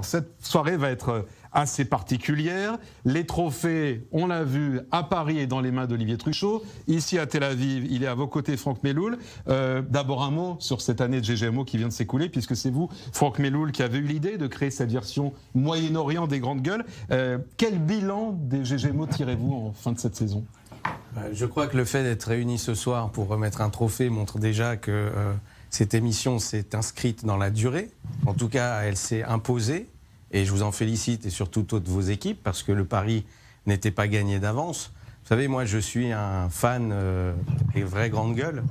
Alors, cette soirée va être assez particulière. Les trophées, on l'a vu, à Paris et dans les mains d'Olivier Truchot. Ici, à Tel Aviv, il est à vos côtés, Franck Meloul. D'abord, un mot sur cette année de GGMO qui vient de s'écouler, puisque c'est vous, Franck Meloul, qui avez eu l'idée de créer cette version Moyen-Orient des grandes gueules. Quel bilan des GGMO tirez-vous en fin de cette saison ? Je crois que le fait d'être réunis ce soir pour remettre un trophée montre déjà que cette émission s'est inscrite dans la durée. En tout cas, elle s'est imposée. Et je vous en félicite, et surtout toutes vos équipes, parce que le pari n'était pas gagné d'avance. Vous savez, moi, je suis un fan des vraies grandes gueules.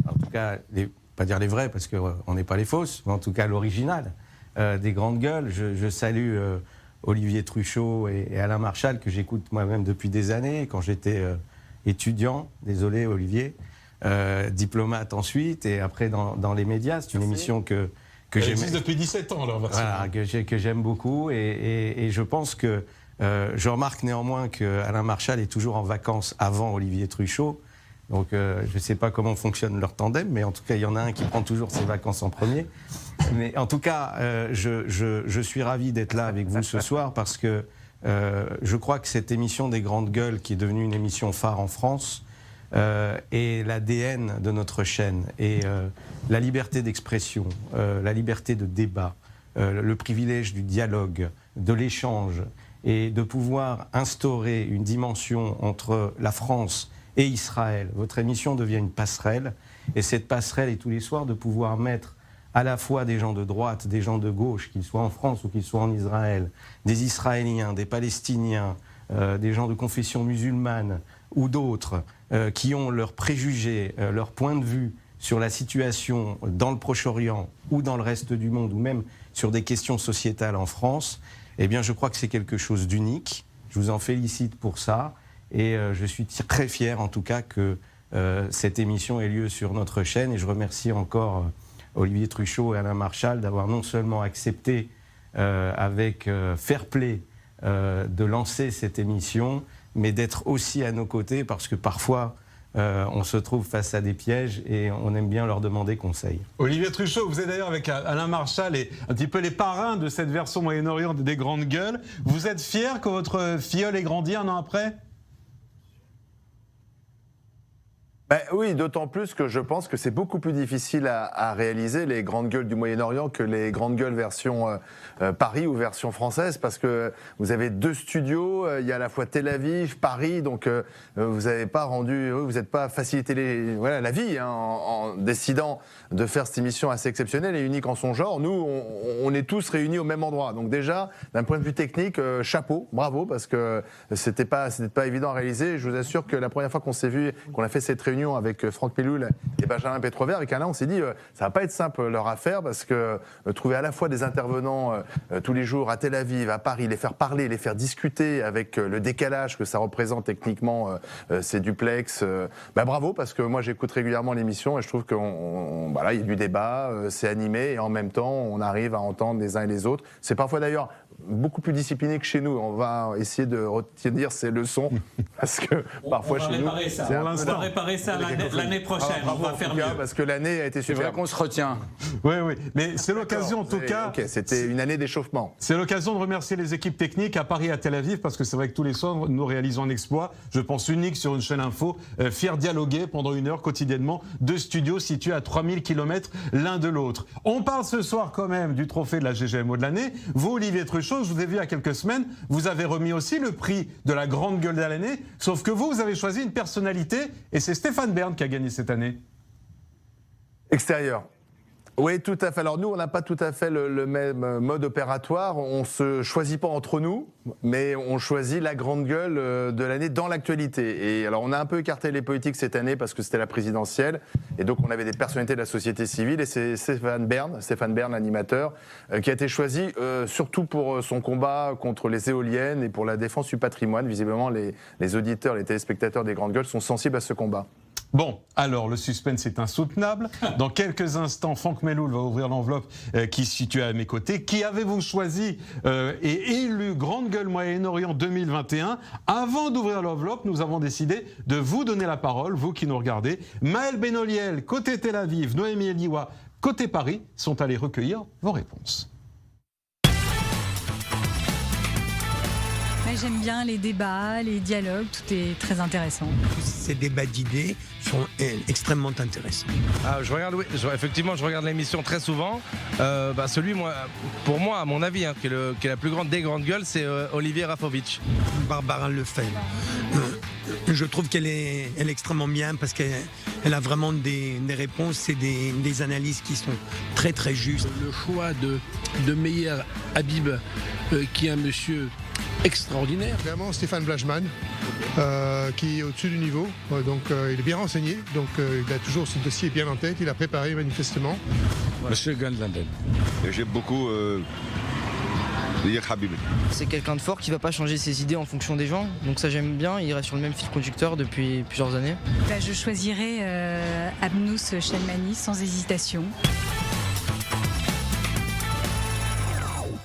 En tout cas, pas dire les vraies, parce qu'on n'est pas les fausses, mais en tout cas l'original des grandes gueules. Je salue Olivier Truchot et Alain Marchal, que j'écoute moi-même depuis des années, quand j'étais étudiant. Désolé, Olivier. Diplomate ensuite, et après dans les médias. C'est une émission que j'aime depuis 17 ans, alors, voilà, que j'aime beaucoup, et je pense que je remarque néanmoins qu'Alain Marchal est toujours en vacances avant Olivier Truchot, donc je ne sais pas comment fonctionne leur tandem, mais en tout cas il y en a un qui prend toujours ses vacances en premier. Mais en tout cas, je suis ravi d'être là avec vous ce soir, parce que je crois que cette émission des grandes gueules, qui est devenue une émission phare en France, et l'ADN de notre chaîne, et la liberté d'expression, la liberté de débat, le privilège du dialogue, de l'échange, et de pouvoir instaurer une dimension entre la France et Israël. Votre émission devient une passerelle, et cette passerelle est tous les soirs de pouvoir mettre à la fois des gens de droite, des gens de gauche, qu'ils soient en France ou qu'ils soient en Israël, des Israéliens, des Palestiniens, des gens de confession musulmane ou d'autres, qui ont leurs préjugés, leur point de vue sur la situation dans le Proche-Orient ou dans le reste du monde, ou même sur des questions sociétales en France, eh bien je crois que c'est quelque chose d'unique. Je vous en félicite pour ça, et je suis très fier en tout cas que cette émission ait lieu sur notre chaîne, et je remercie encore Olivier Truchot et Alain Marchal d'avoir non seulement accepté avec fair play de lancer cette émission, mais d'être aussi à nos côtés, parce que parfois on se trouve face à des pièges et on aime bien leur demander conseil. Olivier Truchot, vous êtes d'ailleurs avec Alain Marchal et un petit peu les parrains de cette version Moyen-Orient des grandes gueules. Vous êtes fier que votre filleul ait grandi un an après ? Oui, d'autant plus que je pense que c'est beaucoup plus difficile à réaliser, les grandes gueules du Moyen-Orient, que les grandes gueules version Paris ou version française, parce que vous avez 2 studios, il y a à la fois Tel Aviv, Paris, donc vous n'avez pas vous n'êtes pas facilité la vie en décidant de faire cette émission assez exceptionnelle et unique en son genre. Nous, on est tous réunis au même endroit. Donc déjà, d'un point de vue technique, chapeau, bravo, parce que c'était pas évident à réaliser. Je vous assure que la première fois qu'on s'est vu, qu'on a fait cette réunion avec Franck Meloul et Benjamin Pétrovert, avec Alain, on s'est dit ça va pas être simple leur affaire, parce que trouver à la fois des intervenants tous les jours à Tel Aviv, à Paris, les faire parler, les faire discuter avec le décalage que ça représente techniquement, ces duplex, bravo, parce que moi j'écoute régulièrement l'émission et je trouve qu'il y a du débat, c'est animé, et en même temps on arrive à entendre les uns et les autres. C'est parfois d'ailleurs beaucoup plus discipliné que chez nous. On va essayer de retenir ces leçons, parce que parfois chez nous... On va réparer ça l'année prochaine. On va faire mieux. Parce que l'année a été super. C'est vrai qu'on se retient. Oui, mais c'est l'occasion en tout cas... Ok, c'était une année d'échauffement. C'est l'occasion de remercier les équipes techniques à Paris et à Tel Aviv, parce que c'est vrai que tous les soirs, nous réalisons un exploit, je pense unique sur une chaîne info, faire dialoguer pendant 1 heure quotidiennement 2 studios situés à 3000 km l'un de l'autre. On parle ce soir quand même du trophée de la GGMO de l'année. Vous, Olivier Truchot, je vous ai vu il y a quelques semaines, vous avez remis aussi le prix de la grande gueule de l'année, sauf que vous avez choisi une personnalité, et c'est Stéphane Bern qui a gagné cette année. Extérieur. Oui, tout à fait. Alors nous, on n'a pas tout à fait le même mode opératoire. On ne se choisit pas entre nous, mais on choisit la grande gueule de l'année dans l'actualité. Et alors on a un peu écarté les politiques cette année parce que c'était la présidentielle, et donc on avait des personnalités de la société civile, et c'est Stéphane Bern, l'animateur, qui a été choisi surtout pour son combat contre les éoliennes et pour la défense du patrimoine. Visiblement, les auditeurs, les téléspectateurs des grandes gueules sont sensibles à ce combat. Bon, alors le suspense est insoutenable. Dans quelques instants, Franck Meloul va ouvrir l'enveloppe qui se situe à mes côtés. Qui avez-vous choisi et élu Grande Gueule Moyen-Orient 2021 ? Avant d'ouvrir l'enveloppe, nous avons décidé de vous donner la parole, vous qui nous regardez. Maël Benoliel, côté Tel Aviv, Noémie Eliwa, côté Paris, sont allés recueillir vos réponses. J'aime bien les débats, les dialogues, tout est très intéressant. Ces débats d'idées sont extrêmement intéressants. Effectivement, je regarde l'émission très souvent. Pour moi, à mon avis, qui est la plus grande des grandes gueules, c'est Olivier Rafovitch. Barbara Lefebvre. Je trouve qu'elle est extrêmement bien parce qu'elle a vraiment des réponses et des analyses qui sont très très justes. Le choix de Meyer Habib, qui est un monsieur extraordinaire. Vraiment Stéphane Blachman, qui est au-dessus du niveau, il est bien renseigné, il a toujours son dossier bien en tête, il a préparé manifestement. Monsieur Gandlanden. J'aime beaucoup Habib. C'est quelqu'un de fort qui ne va pas changer ses idées en fonction des gens, donc ça j'aime bien, il reste sur le même fil conducteur depuis plusieurs années. Je choisirais Abnous Shalmani sans hésitation.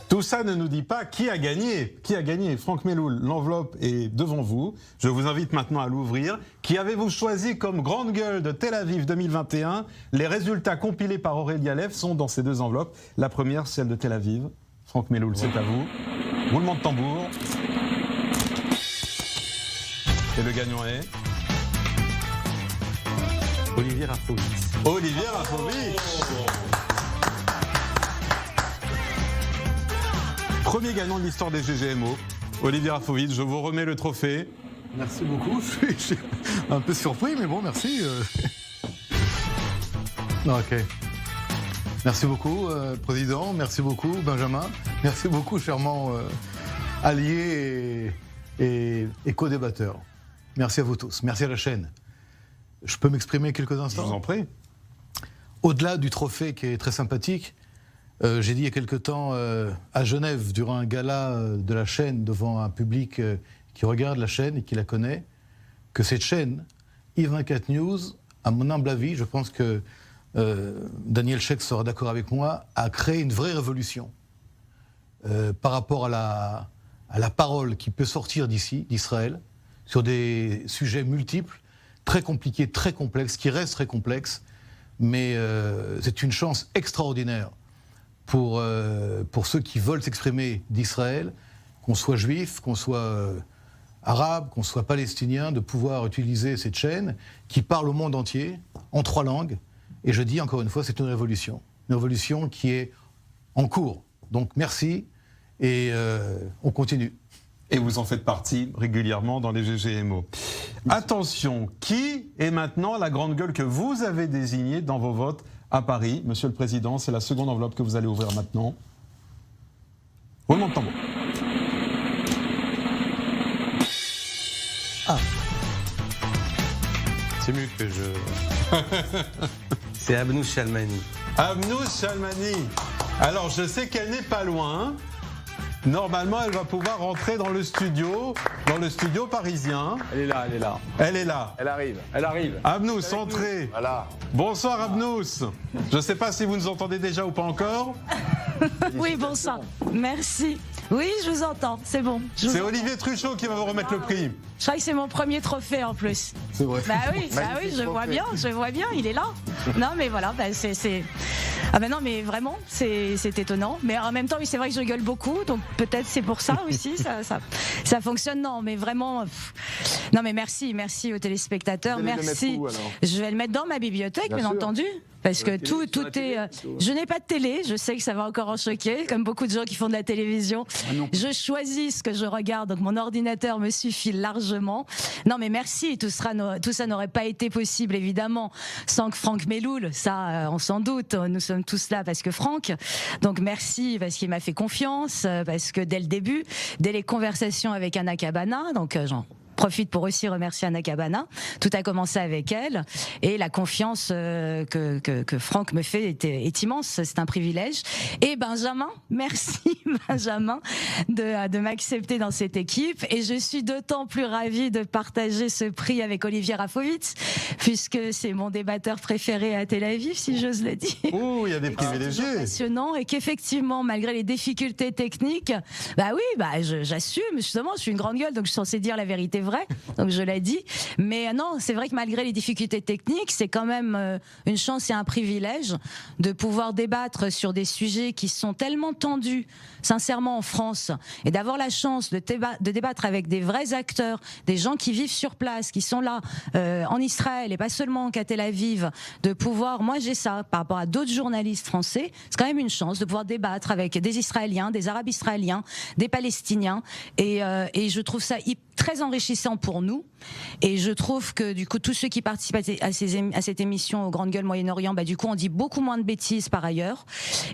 Tout ça ne nous dit pas qui a gagné. Qui a gagné? Franck Meloul, l'enveloppe est devant vous. Je vous invite maintenant à l'ouvrir. Qui avez-vous choisi comme grande gueule de Tel Aviv 2021? Les résultats compilés par Aurélie Alef sont dans ces deux enveloppes. La première, celle de Tel Aviv. Franck Meloul, c'est à vous. Roulement de tambour. Et le gagnant est Olivier Rafovitch. Olivier Rafovitch. Premier gagnant de l'histoire des GGMO, Olivier Rafovitch, je vous remets le trophée. Merci beaucoup, je suis un peu surpris, mais bon, merci. Ok. Merci beaucoup, Président, merci beaucoup, Benjamin, merci beaucoup, chèrement alliés et co-débatteurs. Merci à vous tous, merci à la chaîne. Je peux m'exprimer quelques instants? Je vous en prie. Au-delà du trophée qui est très sympathique, j'ai dit il y a quelque temps à Genève, durant un gala de la chaîne, devant un public qui regarde la chaîne et qui la connaît, que cette chaîne, i24 News, à mon humble avis, je pense que Daniel Sheikh sera d'accord avec moi, a créé une vraie révolution par rapport à la parole qui peut sortir d'ici, d'Israël, sur des sujets multiples, très compliqués, très complexes, qui restent très complexes, mais c'est une chance extraordinaire pour ceux qui veulent s'exprimer d'Israël, qu'on soit juif, qu'on soit arabe, qu'on soit palestinien, de pouvoir utiliser cette chaîne qui parle au monde entier, en 3 langues. Et je dis encore une fois, c'est une révolution qui est en cours. Donc merci, et on continue. Et vous en faites partie régulièrement dans les GGMO. Attention, qui est maintenant la grande gueule que vous avez désignée dans vos votes à Paris? Monsieur le Président, c'est la seconde enveloppe que vous allez ouvrir maintenant. Roulement de tambour. Ah. C'est mieux que je... C'est Abnous Shalmani. Abnous Shalmani. Alors, je sais qu'elle n'est pas loin. Normalement, elle va pouvoir rentrer dans le studio parisien. Elle est là, elle est là. Elle est là. Elle arrive. Elle arrive. Abnous, entrez. Voilà. Bonsoir Abnous. Je ne sais pas si vous nous entendez déjà ou pas encore. Oui, bonsoir. Merci. Oui, je vous entends, c'est bon. C'est Olivier Truchot qui va vous remettre le prix. Je crois que c'est mon premier trophée en plus. C'est vrai. Bah oui, je vois bien, il est là. Non, mais voilà, c'est... Ah ben non, mais vraiment, c'est étonnant. Mais en même temps, oui, c'est vrai que je rigole beaucoup, donc peut-être c'est pour ça aussi, ça fonctionne. Non, mais vraiment... Non, mais merci aux téléspectateurs, merci. Je vais le mettre dans ma bibliothèque, bien entendu. Parce que tout est... Je n'ai pas de télé, je sais que ça va encore en choquer, comme beaucoup de gens qui font de la télévision. Je choisis ce que je regarde, donc mon ordinateur me suffit largement. Non mais merci, tout ça n'aurait pas été possible évidemment sans que Franck Meloul, ça on s'en doute, nous sommes tous là parce que Franck. Donc merci parce qu'il m'a fait confiance, parce que dès le début, dès les conversations avec Anna Cabana, donc profite pour aussi remercier Anna Cabana. Tout a commencé avec elle et la confiance que Franck me fait est immense. C'est un privilège. Et Benjamin, merci Benjamin de m'accepter dans cette équipe. Et je suis d'autant plus ravie de partager ce prix avec Olivier Rafovitch puisque c'est mon débatteur préféré à Tel Aviv, si j'ose le dire. Oh, il y a des privilégiés. C'est passionnant et qu'effectivement, malgré les difficultés techniques, j'assume justement. Je suis une grande gueule, donc je suis censée dire la vérité vrai, donc je l'ai dit. Mais non, c'est vrai que malgré les difficultés techniques, c'est quand même une chance et un privilège de pouvoir débattre sur des sujets qui sont tellement tendus, sincèrement, en France, et d'avoir la chance de débattre avec des vrais acteurs, des gens qui vivent sur place, qui sont là, en Israël, et pas seulement qu'à Tel Aviv, de pouvoir, moi j'ai ça, par rapport à d'autres journalistes français, c'est quand même une chance de pouvoir débattre avec des Israéliens, des Arabes israéliens, des Palestiniens, et je trouve ça très enrichissant pour nous, et je trouve que du coup tous ceux qui participent à cette émission au Grande Gueule Moyen-Orient, bah, du coup on dit beaucoup moins de bêtises par ailleurs,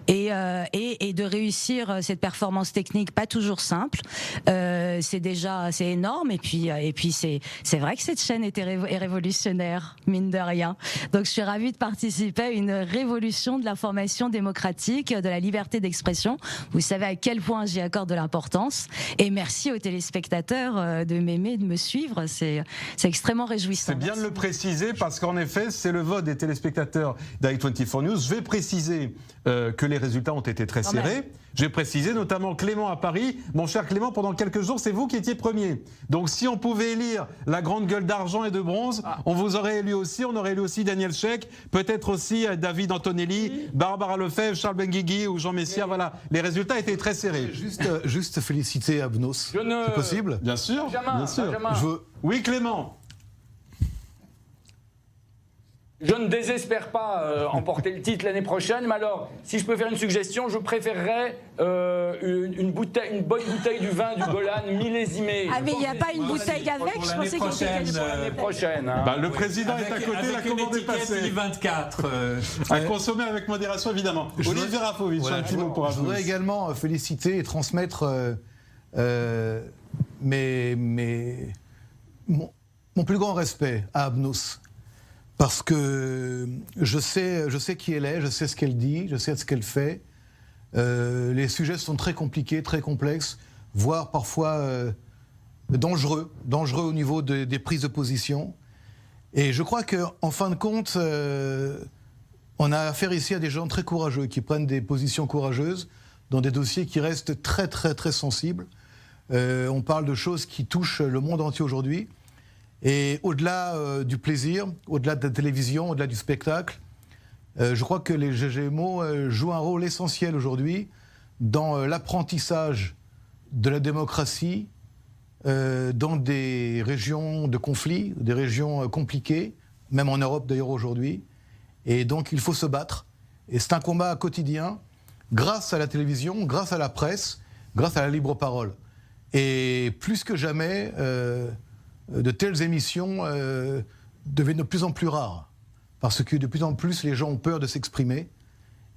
et de réussir cette performance technique pas toujours simple, c'est énorme, et puis c'est vrai que cette chaîne est révolutionnaire, mine de rien, donc je suis ravie de participer à une révolution de l'information démocratique, de la liberté d'expression. Vous savez à quel point j'y accorde de l'importance, et merci aux téléspectateurs de m'aimer, de me suivre, c'est extrêmement réjouissant. C'est bien de le préciser parce qu'en effet, c'est le vote des téléspectateurs d'i24 News. Je vais préciser que les résultats ont été très serrés. J'ai précisé notamment Clément à Paris. Mon cher Clément, pendant quelques jours, c'est vous qui étiez premier. Donc si on pouvait élire la grande gueule d'argent et de bronze, on vous aurait élu aussi. On aurait élu aussi Daniel Sheik, peut-être aussi David Antonelli, Barbara Lefebvre, Charles Benguigui ou Jean Messia. Voilà, les résultats étaient très serrés. Juste féliciter Abnos. C'est possible? Bien sûr. Bien sûr. Oui, Clément. Je ne désespère pas emporter le titre l'année prochaine, mais alors, si je peux faire une suggestion, je préférerais une bonne bouteille du vin du Golan millésimé. Ah, mais il n'y a pas une bouteille avec, je pensais qu'il y avait l'année prochaine. Hein. Bah, le président est à côté, la commande est passée. 24. À consommer avec modération, évidemment. Olivier Rafovitch, un petit mot pour Abnos. Je voudrais également féliciter et transmettre mon plus grand respect à Abnos. Parce que je sais qui elle est, je sais ce qu'elle dit, je sais ce qu'elle fait. Les sujets sont très compliqués, très complexes, voire parfois dangereux au niveau des prises de position. Et je crois qu'en fin de compte, on a affaire ici à des gens très courageux, qui prennent des positions courageuses dans des dossiers qui restent très, très, très sensibles. On parle de choses qui touchent le monde entier aujourd'hui. Et au-delà du plaisir, au-delà de la télévision, au-delà du spectacle, je crois que les GGMO jouent un rôle essentiel aujourd'hui dans l'apprentissage de la démocratie dans des régions de conflit, des régions compliquées, même en Europe d'ailleurs aujourd'hui. Et donc il faut se battre. Et c'est un combat quotidien grâce à la télévision, grâce à la presse, grâce à la libre parole. Et plus que jamais... de telles émissions deviennent de plus en plus rares, parce que de plus en plus les gens ont peur de s'exprimer.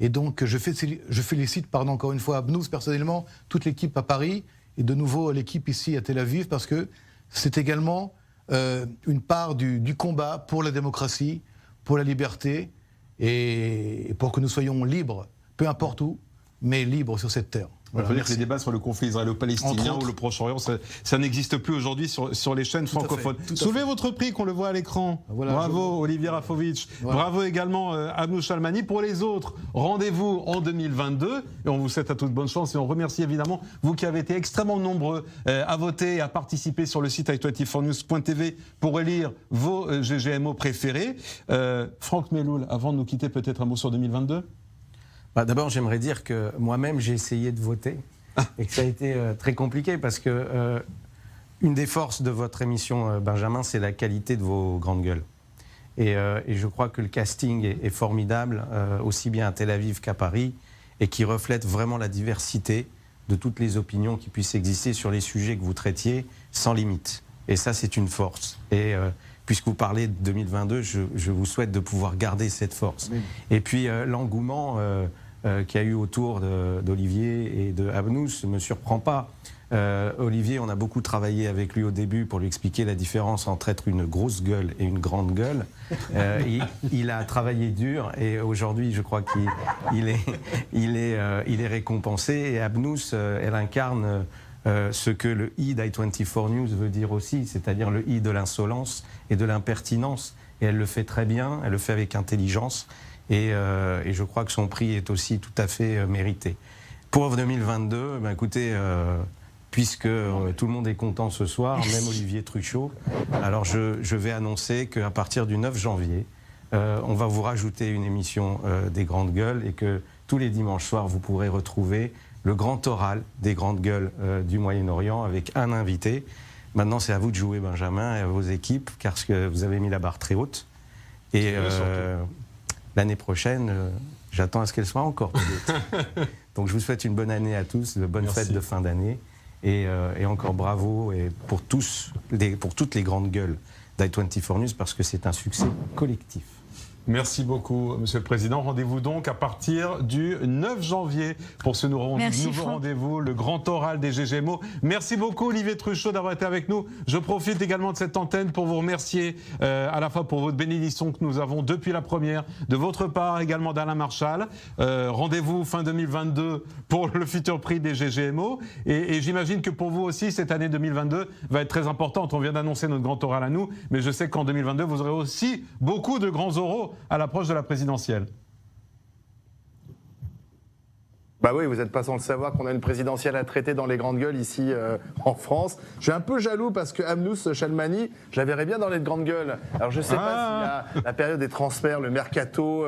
Et donc je félicite encore une fois Abnos personnellement, toute l'équipe à Paris, et de nouveau l'équipe ici à Tel Aviv, parce que c'est également une part du combat pour la démocratie, pour la liberté, et pour que nous soyons libres, peu importe où, mais libres sur cette terre. On peut dire que les débats sur le conflit israélo-palestinien ou le Proche-Orient, ça n'existe plus aujourd'hui sur les chaînes francophones. Soulevez votre prix, qu'on le voit à l'écran. Voilà, bravo Olivier Rafovitch. Voilà. Bravo également Abnou Chalmani. Pour les autres, rendez-vous en 2022. Et on vous souhaite à toute bonne chance. Et on remercie évidemment vous qui avez été extrêmement nombreux à voter et à participer sur le site i24news.tv pour élire vos GGMO préférés. Franck Meloul, avant de nous quitter, peut-être un mot sur 2022 ? D'abord, j'aimerais dire que moi-même, j'ai essayé de voter et que ça a été très compliqué parce que une des forces de votre émission, Benjamin, c'est la qualité de vos grandes gueules. Et je crois que le casting est formidable, aussi bien à Tel Aviv qu'à Paris, et qui reflète vraiment la diversité de toutes les opinions qui puissent exister sur les sujets que vous traitiez sans limite. Et ça, c'est une force. Et puisque vous parlez de 2022, je vous souhaite de pouvoir garder cette force. Oui. Et puis l'engouement... qu'il y a eu autour d'Olivier et de Abnous ne me surprend pas. Olivier, on a beaucoup travaillé avec lui au début pour lui expliquer la différence entre être une grosse gueule et une grande gueule. Il a travaillé dur et aujourd'hui, je crois qu'il est récompensé. Et Abnous, elle incarne ce que le I d'i24 News veut dire aussi, c'est-à-dire le I de l'insolence et de l'impertinence. Et elle le fait très bien, elle le fait avec intelligence. Et je crois que son prix est aussi tout à fait mérité. Pour 2022, écoutez, puisque tout le monde est content ce soir, même Olivier Truchot. Alors je vais annoncer qu'à partir du 9 janvier, on va vous rajouter une émission des Grandes Gueules et que tous les dimanches soirs, vous pourrez retrouver le grand oral des Grandes Gueules du Moyen-Orient avec un invité. Maintenant, c'est à vous de jouer, Benjamin, et à vos équipes, car vous avez mis la barre très haute. Et l'année prochaine, j'attends à ce qu'elle soit encore plus haute. Donc je vous souhaite une bonne année à tous, de bonnes fêtes de fin d'année. Et encore bravo pour toutes les Grandes Gueules d'i24 News, parce que c'est un succès collectif. Merci beaucoup, Monsieur le Président. Rendez-vous donc à partir du 9 janvier pour ce nouveau rendez-vous, le grand oral des GGMO. Merci beaucoup, Olivier Truchot, d'avoir été avec nous. Je profite également de cette antenne pour vous remercier à la fois pour votre bénédiction que nous avons depuis la première, de votre part également d'Alain Marchal. Rendez-vous fin 2022 pour le futur prix des GGMO. Et j'imagine que pour vous aussi, cette année 2022 va être très importante. On vient d'annoncer notre grand oral à nous, mais je sais qu'en 2022, vous aurez aussi beaucoup de grands oraux à l'approche de la présidentielle. Bah oui, vous n'êtes pas sans le savoir qu'on a une présidentielle à traiter dans les Grandes Gueules ici en France. Je suis un peu jaloux parce que Amnous Chalmani, je la verrais bien dans les Grandes Gueules. Alors je ne sais pas si la période des transferts, le mercato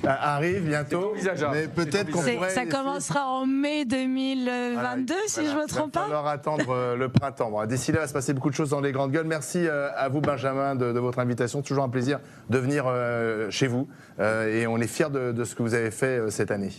arrive bientôt. Mais peut-être qu'on pourrait... Ça commencera en mai 2022, si je ne me trompe pas. Il va falloir attendre le printemps. Bon, d'ici là, il va se passer beaucoup de choses dans les Grandes Gueules. Merci à vous, Benjamin, de votre invitation. Toujours un plaisir de venir chez vous. Et on est fiers de ce que vous avez fait cette année.